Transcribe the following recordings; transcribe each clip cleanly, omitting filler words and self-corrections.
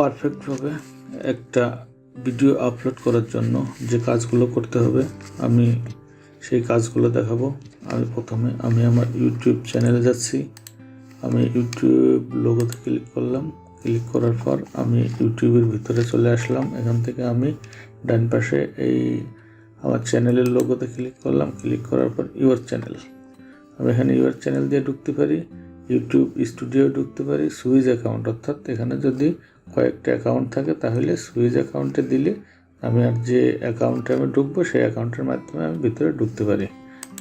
পারফেক্টভাবে একটা video upload করার জন্য যে কাজগুলো করতে হবে আমি সেই কাজগুলো দেখাবো। প্রথমে আমি আমার ইউটিউব চ্যানেলে যাচ্ছি। আমি ইউটিউব লোগোতে ক্লিক করলাম। ক্লিক করার পর আমি ইউটিউবের ভিতরে চলে আসলাম। এখান থেকে আমি ডান পাশে এই আমার চ্যানেলের লোগোতে ক্লিক করলাম। ক্লিক করার পর ইউর চ্যানেল, আমি এখানে ইউর চ্যানেল দিয়ে ঢুকতে পারি, ইউটিউব স্টুডিও ঢুকতে পারি, সুইচ অ্যাকাউন্ট, অর্থাৎ এখানে যদি কয়েকটা অ্যাকাউন্ট থাকে তাহলে সুইচ অ্যাকাউন্টে দিলে আমি আর যে অ্যাকাউন্টে আমি ঢুকবো সেই অ্যাকাউন্টের মাধ্যমে আমি ভিতরে ঢুকতে পারি।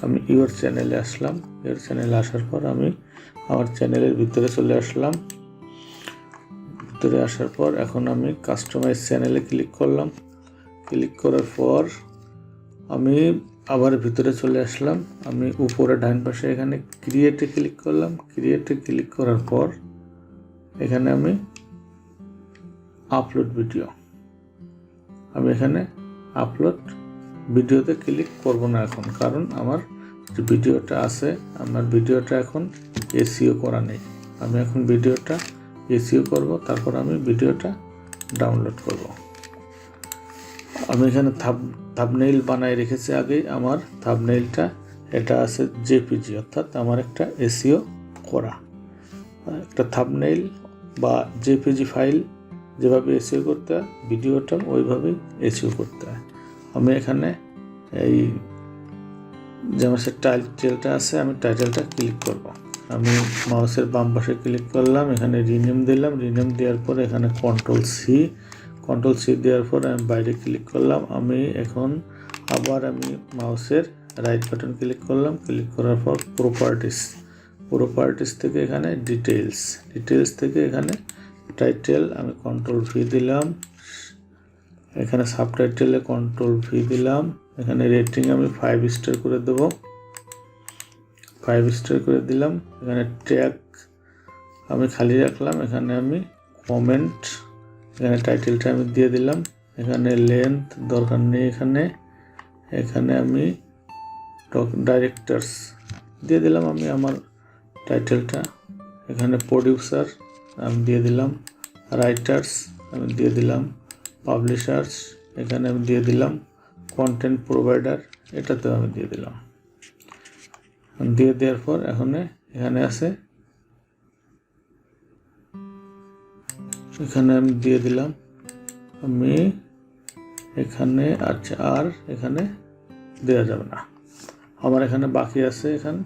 আমি ইউর চ্যানেলে আসলাম। ইউর চ্যানেলে আসার পর আমি আমার চ্যানেলের ভিতরে চলে আসলাম। ভিতরে আসার পর এখন আমি কাস্টমাইজ চ্যানেলে ক্লিক করলাম। ক্লিক করার পর আমি আবার ভিতরে চলে আসলাম। আমি উপরে ডান পাশে এখানে ক্রিয়েটে ক্লিক করলাম। ক্রিয়েটে ক্লিক করার পর এখানে আমি আপলোড ভিডিও, আমি এখানে আপলোড ভিডিওতে ক্লিক করব না এখন, কারণ আমার যে ভিডিওটা আছে আমার ভিডিওটা এখন এসইও করা নেই। আমি এখন ভিডিওটা এসইও করব, তারপর আমি ভিডিওটা ডাউনলোড করব। আমি এখানে থাম্বনেইল বানাই রেখেছি আগেই। আমার থাম্বনেইলটা এটা আছে জেপিজি, অর্থাৎ আমার একটা এসইও করা একটা থাম্বনেইল বা জেপিজি ফাইল যেভাবে এসইও করতে হয় ভিডিওটা ওইভাবেই এসইও করতে হয়। আমি এখানে এই যে আমার টাইটেলটা আছে আমি টাইটেলটা ক্লিক করব। আমি মাউসের বাম পাশে ক্লিক করলাম, এখানে রিনেম দিলাম। রিনেম দেওয়ার পর এখানে কন্ট্রোল সি দেওয়ার পর আমি বাইরে ক্লিক করলাম। আমি এখন আবার আমি মাউসের রাইট বাটন ক্লিক করলাম। ক্লিক করার পর প্রপার্টিস থেকে এখানে ডিটেলস থেকে এখানে টাইটেল আমি কন্ট্রোল ভি দিলাম। এখানে সাবটাইটেলে কন্ট্রোল ভি দিলাম। এখানে রেটিং আমি 5 স্টার করে দেব, 5 স্টার করে দিলাম। এখানে ট্যাগ আমি খালি রাখলাম। এখানে আমি কমেন্ট, এখানে টাইটেলটা আমি দিয়ে দিলাম। এখানে লেন্থ দরকার নেই, এখানে আমি ডাইরেক্টরস দিয়ে দিলাম আমি আমার টাইটেলটা। এখানে প্রডিউসার আমি দিয়ে দিলাম, রাইটার্স আমি দিয়ে দিলাম, পাবলিশার্স এখানে আমি দিয়ে দিলাম, কন্টেন্ট প্রোভাইডার এটাতেও আমি দিয়ে দিলাম। দিয়ে দেওয়ার পর এখানে আছে, এখানে আমি দিয়ে দিলাম আমি এখানে। আচ্ছা, আর এখানে দেওয়া যাবে না। আমার এখানে বাকি আছে এখানে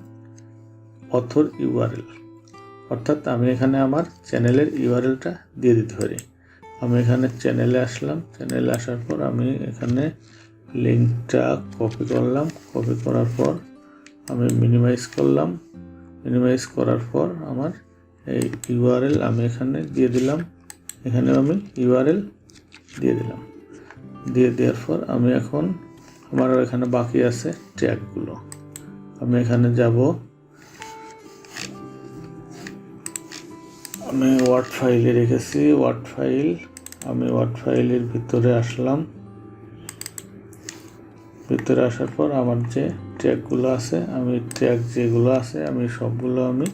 অথর ইউআরএল, অর্থাৎ আমি এখানে আমার চ্যানেলের ইউআরএলটা দিয়ে দিতে পারি। আমি এখানে চ্যানেলে আসলাম। চ্যানেলে আসার পর আমি এখানে লিঙ্কটা কপি করলাম। কপি করার পর আমি মিনিমাইজ করলাম। মিনিমাইজ করার পর আমার এই ইউআরএল আমি এখানে দিয়ে দিলাম। এখানে আমি ইউআরএল দিয়ে দিলাম। দিয়ে দেওয়ার পর আমি এখন আমার এখানে বাকি আছে ট্যাগগুলো। আমি এখানে যাব, আমি ওয়ার্ড ফাইলে রেখেছি ওয়ার্ড ফাইল। আমি ওয়ার্ড ফাইলের ভিতরে আসলাম। ভিতরে আসার পর আমার যে ট্যাগগুলো আছে আমি ট্যাগ যেগুলো আছে আমি সবগুলো আমি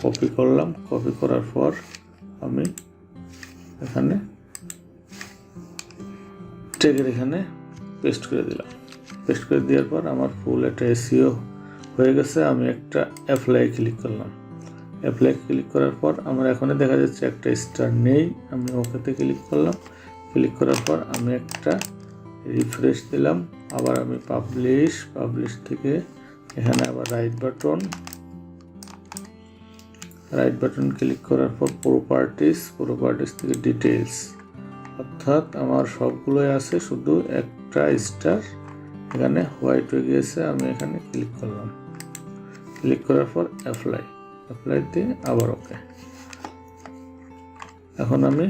কপি করলাম। কপি করার পর আমি এখানে ট্যাগের এখানে পেস্ট করে দিলাম। পেস্ট করে দেওয়ার পর আমার ফুল একটা এসইও হয়ে গেছে। আমি একটা অ্যাপ্লাই ক্লিক করলাম। অ্যাপ্লাই ক্লিক করার পর আমার এখানে দেখা যাচ্ছে একটা স্টার নেই। আমি ওকেতে ক্লিক করলাম। ক্লিক করার পর আমি একটা রিফ্রেশ দিলাম। আবার আমি পাবলিশ থেকে এখানে আবার রাইট বাটন ক্লিক করার পর প্রপার্টিস থেকে ডিটেলস, অর্থাৎ আমার সবগুলোই আছে, শুধু একটা স্টার এখানে হোয়াইট হয়ে গিয়েছে। আমি এখানে ক্লিক করলাম। ক্লিক করার পর অ্যাপ্লাই দিয়ে আবার ওকে। এখন আমি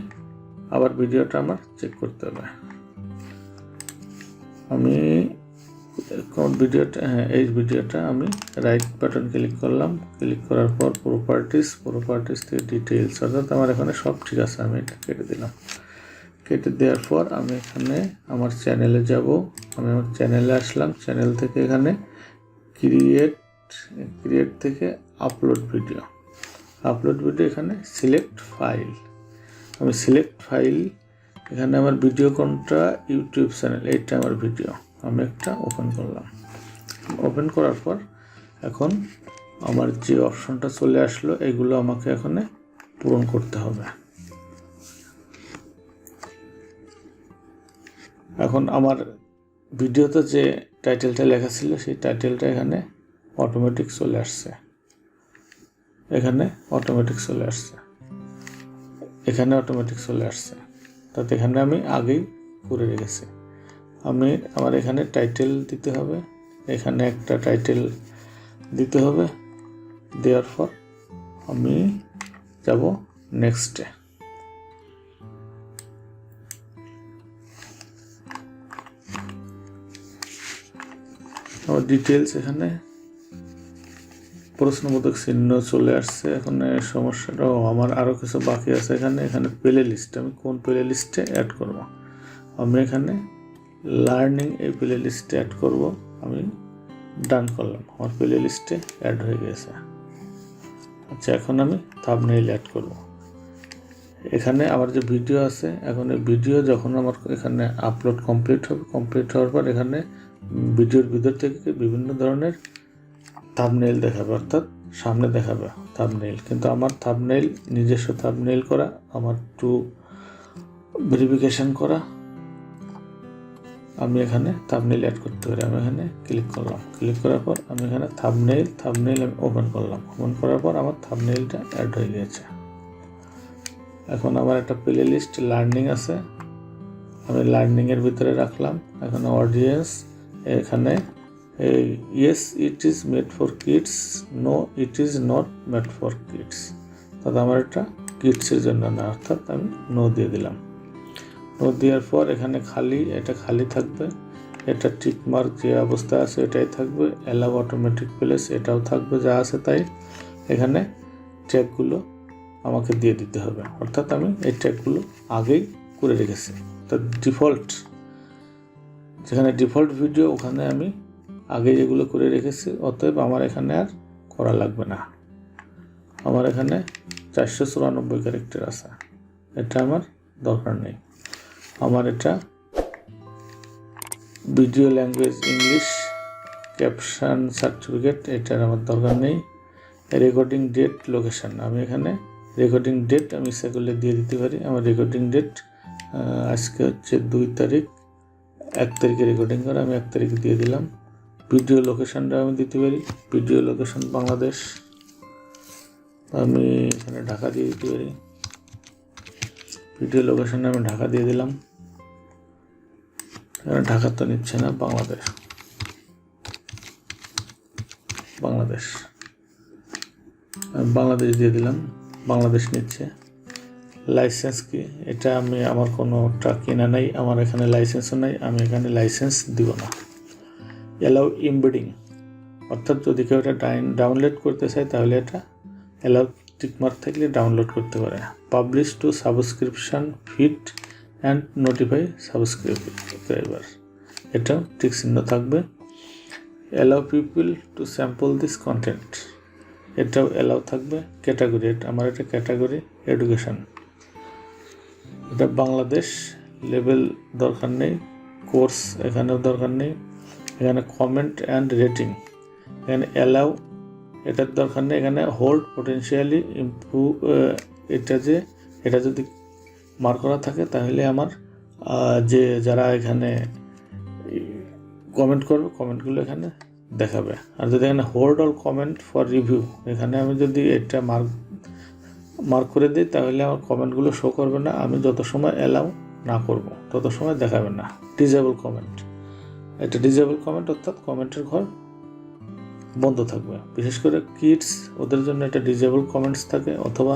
আবার ভিডিওটা আমার চেক করতে হবে। আমি এই ভিডিওটা আমি রাইট বাটন ক্লিক করলাম। ক্লিক করার পর প্রপার্টিস থেকে ডিটেলস, অর্থাৎ আমার এখানে সব ঠিক আছে। আমি এটা কেটে দিলাম। কেটে দেওয়ার পর আমি এখানে আমার চ্যানেলে যাব। আমি আমার চ্যানেলে আসলাম। চ্যানেল থেকে এখানে ক্রিয়েট থেকে আপলোড ভিডিও এখানে সিলেক্ট ফাইল। আমি সিলেক্ট ফাইল, এখানে আমার ভিডিও কোনটা, ইউটিউব চ্যানেল, এইটা আমার ভিডিও, আমি একটা ওপেন করলাম। ওপেন করার পর এখন আমার যে অপশনটা চলে আসলো এগুলো আমাকে এখানে পূরণ করতে হবে। এখন আমার ভিডিওতে যে টাইটেলটা লেখা ছিল সেই টাইটেলটা এখানে অটোমেটিক চলে আসছে, এখানে অটোমেটিক চলে আসছে, এখানে অটোমেটিক চলে আসছে। তাতে এখানে আমি আগেই করে রেখেছি। আমার এখানে টাইটেল দিতে হবে, এখানে একটা টাইটেল দিতে হবে। দেওয়ার পর আমি যাব নেক্সটে। আমার ডিটেলস, এখানে প্রশ্নবোধক চিহ্ন চলে আসছে। এখন সমস্যাটাও আমার আরও কিছু বাকি আছে। এখানে প্লে লিস্ট, আমি কোন প্লে লিস্টে অ্যাড করব, আমি এখানে লার্নিং এই প্লে লিস্টে অ্যাড করব। আমি ডান করলাম, আমার প্লে লিস্টে অ্যাড হয়ে গেছে। আচ্ছা, এখন আমি থাম্বনেইল অ্যাড করব। এখানে আমার যে ভিডিও আছে, এখন এই ভিডিও যখন আমার এখানে আপলোড কমপ্লিট হবে, কমপ্লিট হওয়ার পর এখানে ভিডিওর ভিতর থেকে বিভিন্ন ধরনের থাম্বনেইল দেখাবে, অর্থাৎ সামনে দেখাবে থাম্বনেইল। কিন্তু আমার থাম্বনেইল নিজস্ব থাম্বনেইল করা, আমার টু ভেরিফিকেশন করা, আমি এখানে থাম্বনেইল অ্যাড করতে পারি। আমি এখানে ক্লিক করলাম, ক্লিক করার পর আমি এখানে থাম্বনেইল আমি ওপেন করলাম। ওপেন করার পর আমার থাম্বনেইলটা অ্যাড হয়ে গেছে। এখন আমার একটা প্লে লিস্ট লার্নিং আছে, আমি লার্নিংয়ের ভিতরে রাখলাম। এখন অডিয়েন্স, এখানে yes it is made for kids, no it is not made for kids, তাতে আমার এটা কিডসের জন্য না, অর্থাৎ আমি নো দিয়ে দিলাম। নো দেওয়ার পর এখানে এটা খালি থাকবে, এটা টিক মার্ক যে অবস্থায় আছে এটাই থাকবে। অ্যালাউ অটোমেটিক প্লেস, এটাও থাকবে যা আছে তাই। এখানে ট্যাগগুলো আমাকে দিয়ে দিতে হবে, অর্থাৎ আমি এই ট্যাগগুলো আগেই করে রেখেছি। তো যেখানে ডিফল্ট ভিডিও ওখানে আমি আগে যেগুলো করে রেখেছি, অতএব আমার এখানে আর করা লাগবে না। আমার এখানে 494 ক্যারেক্টার আছে, এটা আমার দরকার নেই। আমার এটা video language English, caption certificate, এটার আমার দরকার নেই। রেকর্ডিং ডেট, লোকেশন, আমি এখানে রেকর্ডিং ডেট আমি ইচ্ছা করলে দিয়ে দিতে পারি। আমার রেকর্ডিং ডেট আজকে হচ্ছে 2 তারিখ, 1 তারিখে রেকর্ডিং করা, আমি 1 তারিখ দিয়ে দিলাম। ভিডিও লোকেশনটা আমি দিতে পারি, ভিডিও লোকেশন বাংলাদেশ, আমি এখানে ঢাকা দিয়ে দিতে পারি। ভিডিও লোকেশনে আমি ঢাকা দিয়ে দিলাম, ঢাকা তো নিচ্ছে না, বাংলাদেশ আমি বাংলাদেশ দিয়ে দিলাম, বাংলাদেশ নিচ্ছে। লাইসেন্স কি, এটা আমার কোনোটা কেনা নাই, আমার এখানে লাইসেন্সও নাই, আমি এখানে লাইসেন্স দিব না। অ্যালাউ এমবেডিং, অর্থাৎ যদি কেউ এটা ডাউনলোড করতে চায় তাহলে এটা অ্যালাউ টিকমার্ক থাকলে ডাউনলোড করতে পারে। Publish two subscription feed and notify subscriber, এটাও টিক চিহ্ন থাকবে। Allow people to sample this content, এটাও অ্যালাউ থাকবে। ক্যাটাগরি, আমার এটা ক্যাটাগরি এডুকেশন, এটা বাংলাদেশ। লেভেল দরকার নেই, কোর্স এখানেও দরকার নেই। এখানে কমেন্ট অ্যান্ড রেটিং, এখানে অ্যালাউ, এটার দরকার নেই। এখানে হোল্ড পোটেনশিয়ালি ইমপ্রুভ, এটা যদি মার্ক করা থাকে তাহলে আমার যারা এখানে কমেন্ট করবে কমেন্টগুলো এখানে দেখাবে। আর যদি এখানে hold all comment for review, এখানে আমি যদি এটা মার্ক করে দিই তাহলে আমার কমেন্টগুলো শো করবে না, আমি যত সময় অ্যালাউ না করব তত সময় দেখাবে না। ডিসেবল কমেন্ট, এটা ডিসেবল কমেন্ট, অর্থাৎ কমেন্টের ঘর বন্ধ থাকবে। বিশেষ করে কিডস, ওদের জন্য এটা ডিসেবল কমেন্টস থাকে, অথবা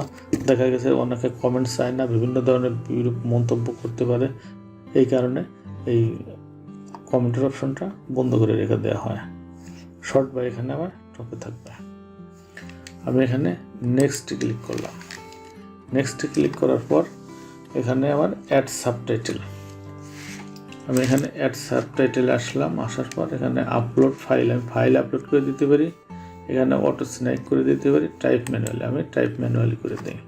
দেখা গেছে অনেকে কমেন্টস চায় না, বিভিন্ন ধরনের বিরূপ মন্তব্য করতে পারে, এই কারণে এই কমেন্টের অপশনটা বন্ধ করে রেখে দেওয়া হয়। শর্ট বা এখানে আমার টপে থাকবে। আমি এখানে নেক্সট ক্লিক করলাম। নেক্সট ক্লিক করার পর এখানে আমার অ্যাড সাবটাইটেল, আমি এখানে অ্যাড সাবটাইটেলে আসলাম। আসার পর এখানে আপলোড ফাইল, আমি ফাইল আপলোড করে দিতে পারি। এখানে অটো স্ন্যাক করে দিতে পারি। টাইপ ম্যানুয়ালি, আমি টাইপ ম্যানুয়ালি করে দিই।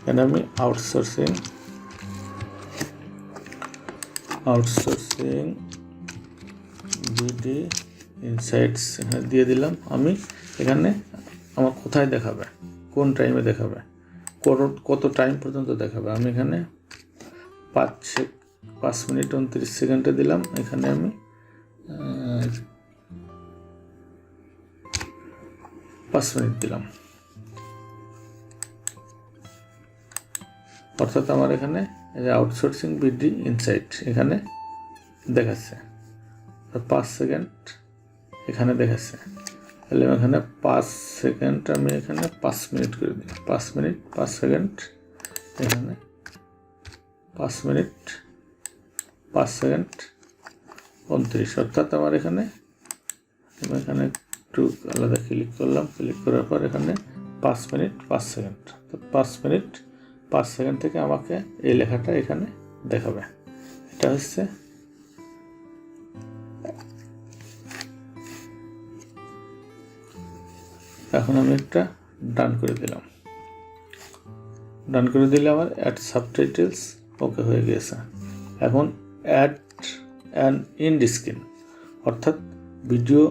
এখানে আমি আউটসোর্সিং আউটসোর্সিং বিডি ইনসাইটস এখানে দিয়ে দিলাম। আমি এখানে আমার কোথায় দেখাবে, কোন টাইমে দেখাবে, কত টাইম পর্যন্ত দেখাবে, আমি এখানে 5 মিনিট 29 সেকেন্ডে দিলাম। এখানে আমি 5 মিনিট দিলাম, অর্থাৎ আমার এখানে এই যে আউটসোর্সিং বিডি ইনসাইট এখানে দেখাচ্ছে 5 সেকেন্ড এখানে দেখাচ্ছে। তাহলে এখানে 5 সেকেন্ড আমি এখানে 5 মিনিট করে দিই, 5 মিনিট 5 সেকেন্ড এখানে 5 মিনিট 5 সেকেন্ড 29, অর্থাৎ আমার এখানে একটু আলাদা ক্লিক করলাম, ক্লিক করার পর এখানে 5 মিনিট 5 সেকেন্ড, 5 মিনিট 5 সেকেন্ড থেকে আমাকে এই লেখাটা এখানে দেখাবে। এটা হচ্ছে এখন আমি একটা ডান করে দিলাম, ডান করে দিলে আমার অ্যাড সাবটাইটেলস ওকে হয়ে গেছে। এখন অ্যাড অ্যান এন্ড স্ক্রিন, অর্থাৎ ভিডিও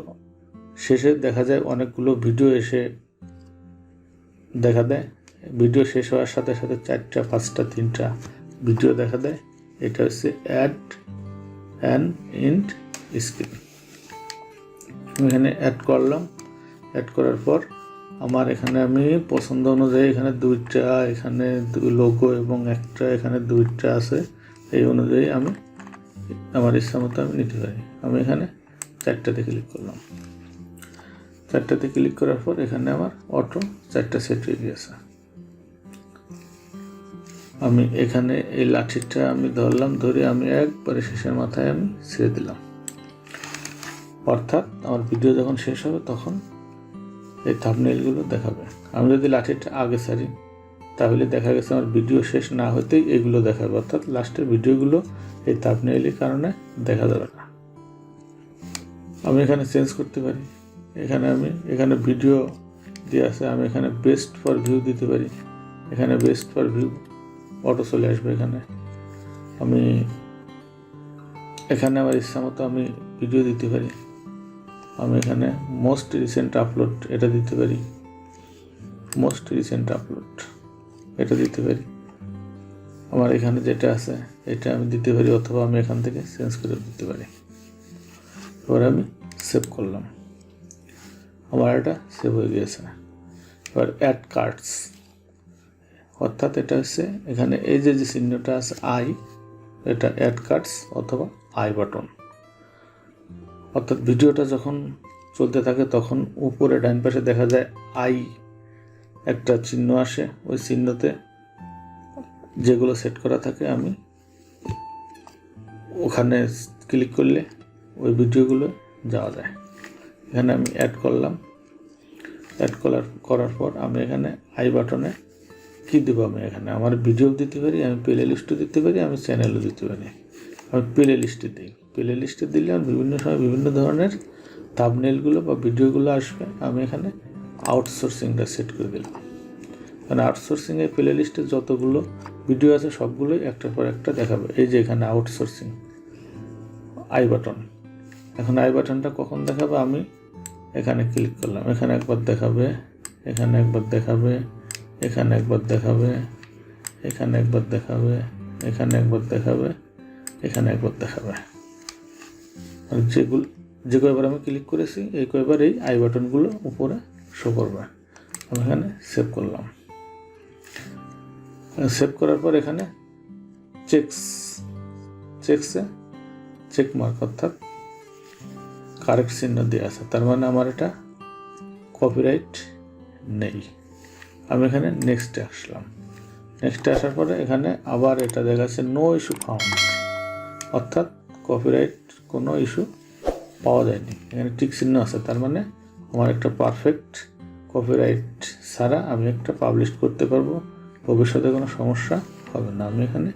শেষে দেখা যায় অনেকগুলো ভিডিও এসে দেখা দেয়, ভিডিও শেষ হওয়ার সাথে সাথে 4টা 5টা 3টা ভিডিও দেখা দেয়। এটা হচ্ছে অ্যাড অ্যান এন্ড স্ক্রিন। আমি এখানে অ্যাড করলাম, অ্যাড করার পর আমার এখানে আমি পছন্দ অনুযায়ী এখানে 2টা এখানে লোগো এবং একটা এখানে 2টা আছে, এই অনুযায়ী আমি আমার ইচ্ছা মতো আমি নিতে পারি। আমি এখানে 4টাতে ক্লিক করলাম, 4টাতে ক্লিক করার পর এখানে আমার অটো 4টা সেট হয়ে গেছে। আমি এখানে এই লাঠিটা আমি ধরলাম, ধরে আমি একবারে শেষের মাথায় আমি ছেড়ে দিলাম, অর্থাৎ আমার ভিডিও যখন শেষ হবে তখন এই থাম্বনেইলগুলো দেখাবে। আমি যদি লাঠিটা আগে ছাড়ি তাহলে দেখা গেছে আমার ভিডিও শেষ না হতেই এগুলো দেখাবে, অর্থাৎ লাস্টের ভিডিওগুলো এই থাম্বনেইলের কারণে দেখা যাবে না। আমি এখানে চেঞ্জ করতে পারি, এখানে ভিডিও দিয়ে আছে, আমি এখানে বেস্ট ফর ভিউ দিতে পারি, এখানে বেস্ট ফর ভিউ অটো চলে আসবে। আমি এখানে আমার ইচ্ছা মতো আমি ভিডিও দিতে পারি, আমি এখানে মোস্ট রিসেন্ট আপলোড এটা দিতে পারি, মোস্ট রিসেন্ট আপলোড এটা দিতে পারি। আমার এখানে যেটা আছে এটা আমি দিতে পারি, অথবা আমি এখান থেকে চেঞ্জ করে দিতে পারি। এবার আমি সেভ করলাম, আমার এটা সেভ হয়ে গিয়েছে। এবার অ্যাড কার্ডস, অর্থাৎ এটা হচ্ছে এখানে এই যে চিহ্নটা আছে আই, এটা অ্যাড কার্ডস অথবা আই বাটন, অর্থাৎ ভিডিওটা যখন চলতে থাকে তখন উপরে ডান পাশে দেখা যায় আই একটা চিহ্ন আসে, ওই চিহ্নতে যেগুলো সেট করা থাকে আমি ওখানে ক্লিক করলে ওই ভিডিওগুলো যাওয়া যায়। এখানে আমি অ্যাড করলাম, অ্যাড করার পর আমি এখানে আই বাটনে কী দেবো, আমি এখানে আমার ভিডিও দিতে পারি, আমি প্লে লিস্টও দিতে পারি, আমি চ্যানেলও দিতে পারি। আমি প্লে লিস্টে দিই, প্লে লিস্টে দিলে আমি বিভিন্ন সময় বিভিন্ন ধরনের থাম্বনেইলগুলো বা ভিডিওগুলো আসবে। আমি এখানে আউটসোর্সিংটা সেট করে দিলাম, কারণ আউটসোর্সিংয়ের প্লে লিস্টে যতগুলো ভিডিও আছে সবগুলোই একটার পর একটা দেখাবে। এই যে এখানে আউটসোর্সিং আই বাটন, এখন আই বাটনটা কখন দেখাবে, আমি এখানে ক্লিক করলাম, এখানে একবার দেখাবে, এখানে একবার দেখাবে, এখানে একবার দেখাবে, এখানে একবার দেখাবে, এখানে একবার দেখাবে, এখানে একবার দেখাবে। আর যে কয়বার আমি ক্লিক করেছি এই কয়বার এই আই বাটনগুলো উপরে শো করবে। আমি এখানে সেভ করলাম, সেভ করার পর এখানে চেকসে চেক মার্ক অর্থাৎ কারেক্ট চিহ্ন দেওয়া আছে, তার মানে আমার এটা কপিরাইট নেই। আমি এখানে নেক্সটে আসলাম, নেক্সটে আসার পরে এখানে আবার এটা দেখাচ্ছে নো ইস্যু ফাউন্ড, অর্থাৎ কপিরাইট কোনো ইস্যু পাওয়া যায়নি। এখানে টিক চিহ্ন আছে, তার মানে আমার একটা পারফেক্ট কপিরাইট ছাড়া আমি একটা পাবলিশ করতে পারবো, ভবিষ্যতে কোনো সমস্যা হবে না। আমি এখানে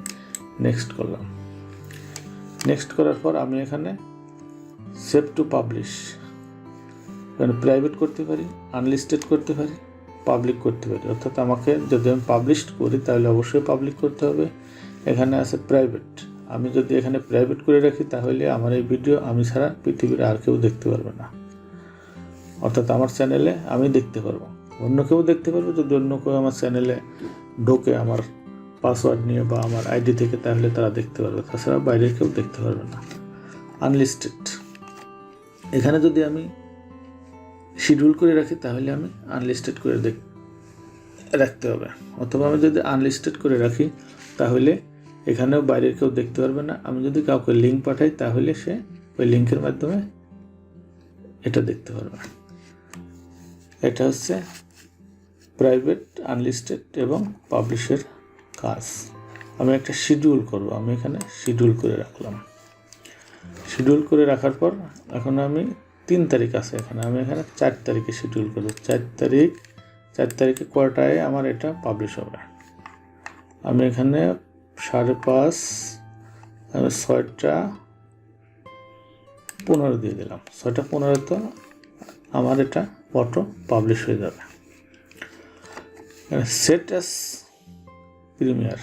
নেক্সট করলাম, নেক্সট করার পর আমি এখানে সেভ টু পাবলিশ, এখানে প্রাইভেট করতে পারি, আনলিস্টেড করতে পারি, পাবলিক করতে পারি। অর্থাৎ আমাকে যদি আমি পাবলিশ করি তাহলে অবশ্যই পাবলিক করতে হবে। এখানে আছে প্রাইভেট, আমি যদি এখানে প্রাইভেট করে রাখি তাহলে আমার এই ভিডিও আমি ছাড়া পৃথিবীর আর কেউ দেখতে পারবে না। অর্থাৎ আমার চ্যানেলে আমি দেখতে পারবো, অন্য কেউ দেখতে পারবে যদি অন্য কেউ আমার চ্যানেলে ঢোকে আমার পাসওয়ার্ড নিয়ে বা আমার আইডি থেকে, তাহলে তারা দেখতে পারবে, তাছাড়া বাইরের কেউ দেখতে পারবে না। আনলিস্টেড, এখানে যদি আমি শিডিউল করে রাখি তাহলে আমি আনলিস্টেড করে রাখতে হবে, অথবা আমি যদি আনলিস্টেড করে রাখি তাহলে এখানেও বাইরের কেউ দেখতে পারবে না। আমি যদি কাউকে লিঙ্ক পাঠাই তাহলে সে ওই লিঙ্কের মাধ্যমে এটা দেখতে পারবে। এটা হচ্ছে প্রাইভেট, আনলিস্টেড এবং পাবলিশের কাজ। আমি একটা শিডিউল করব, আমি এখানে শিডিউল করে রাখলাম। শিডিউল করে রাখার পর এখন আমি 3 তারিখ আছে এখানে, আমি এখানে 4 তারিখে শিডিউল করব। 4 তারিখে কয়টায় আমার এটা পাবলিশ হবে। আমি এখানে 5:30, আমি 6:15 দিয়ে দিলাম। 6:15 তো আমার এটা ফটো পাবলিশ হয়ে যাবে। Set as premier,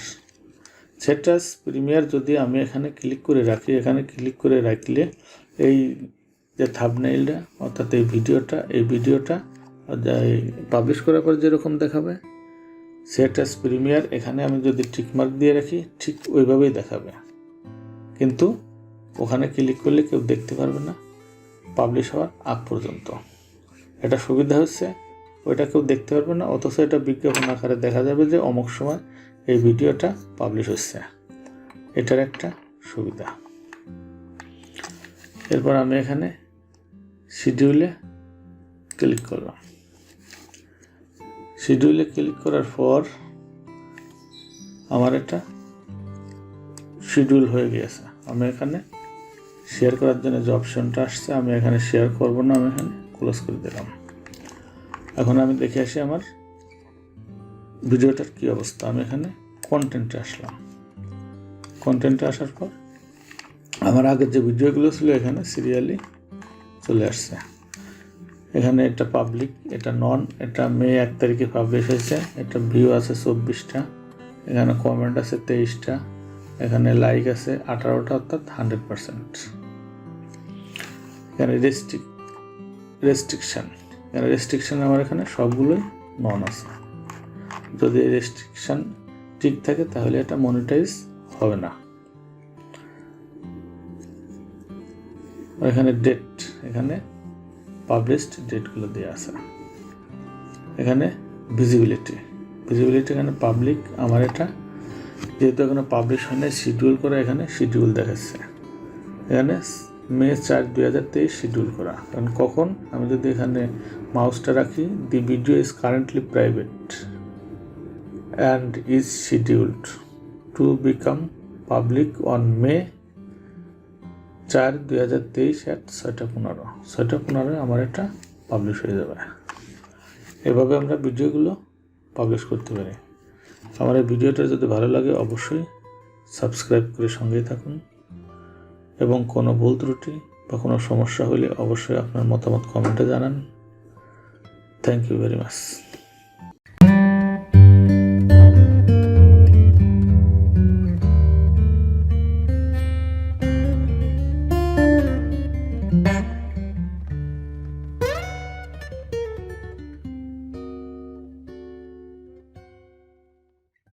set as premier যদি আমি এখানে ক্লিক করে রাখি, এখানে ক্লিক করে রাখলে এই যে থাম্বনেইলটা অর্থাৎ এই ভিডিওটা পাবলিশ করার পর যেরকম দেখাবে সেট অ্যাজ প্রিমিয়ার, এখানে আমি যদি টিকমার্ক দিয়ে রাখি ঠিক ওইভাবেই দেখাবে, কিন্তু ওখানে ক্লিক করলে কেউ দেখতে পারবে না পাবলিশ হওয়ার আগ পর্যন্ত। এটা সুবিধা হচ্ছে ওইটা কেউ দেখতে পারবে না, অথচ এটা বিজ্ঞাপন আকারে দেখা যাবে যে অমুক সময় এই ভিডিওটা পাবলিশ হচ্ছে। এটার একটা সুবিধা। এরপর আমি এখানে শিডিউলে ক্লিক করলাম। শিডিউলে ক্লিক করার পর আমার এটা শিডিউল হয়ে গিয়েছে। আমি এখানে শেয়ার করার জন্য যে অপশনটা আসছে আমি এখানে শেয়ার করব না, আমি এখানে ক্লোজ করে দিলাম। এখন আমি দেখে আসি আমার ভিডিওটার কি অবস্থা। আমি এখানে কন্টেন্টে আসলাম। কন্টেন্টে আসার পর আমার আগের যে ভিডিওগুলো ছিল এখানে সিরিয়ালি চলে আসছে। এখানে এটা পাবলিক, এটা নন, এটা মে 1 তারিখে পাবলিশ হয়েছে, এটা ভিউ আছে 24টা, এখানে কমেন্ট আছে 23টা, এখানে লাইক আছে 18টা অর্থাৎ 100%। এখানে রেস্ট্রিকশন আমার এখানে সবগুলোই নন আছে। যদি রেস্ট্রিকশন ঠিক থাকে তাহলে এটা মনিটাইজ হবে না। এখানে ডেট, এখানে পাবলিশড ডেটগুলো দেওয়া আছে। এখানে ভিজিবিলিটি এখানে পাবলিক, আমার এটা যেহেতু এখনো পাবলিশ হয় না শিডিউল করা, এখানে শিডিউল দেখাচ্ছে। এখানে মে 4, 2023 শিডিউল করা। কারণ কখন আমি যদি এখানে মাউসটা রাখি, the video is currently private and is scheduled to become public on May 4, 2023 at 6:15। 6:15 আমার এটা পাবলিশ হয়ে যাবে। এভাবে আমরা ভিডিওগুলো পাবলিশ করতে পারি। আমার এই ভিডিওটা যদি ভালো লাগে অবশ্যই সাবস্ক্রাইব করে সঙ্গেই থাকুন, এবং কোনো ভুল ত্রুটি বা কোনো সমস্যা হলে অবশ্যই আপনার মতামত কমেন্টে জানান। Thank you very much.